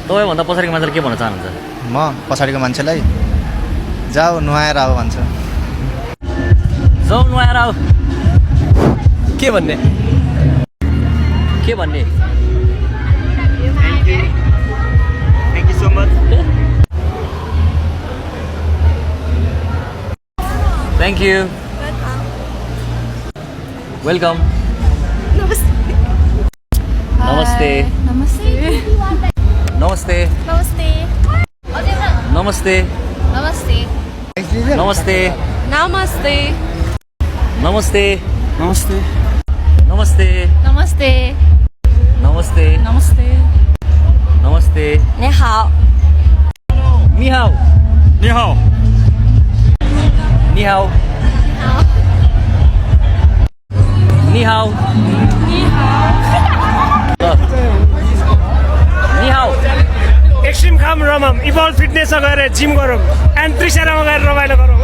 तपाईँभन्दा पछाडिको मान्छेले के भन्न चाहनुहुन्छ? म पछाडिको मान्छेलाई जाऊ नुहाएर आऊ भन्छु। जाऊ नुहाएर आऊ। के भन्ने? के भन्ने? Thank you so much. Thank you. Welcome. नमस्ते। नमस्ते। नमस्ते। नमस्ते। नमस्ते। नमस्ते। नमस्ते। नमस्ते। नमस्ते। नमस्ते। नमस्ते। नमस्ते। नमस्ते। नमस्ते। नमस्ते। नमस्ते। 你好。你好。你好。你好。你好。你好。你好。एक्सट्रिम खाम रमाम इभल्भ फिटनेसमा गएर जिम गरौँ एन्ड त्रिशेरामा गएर रमाइलो गरौँ।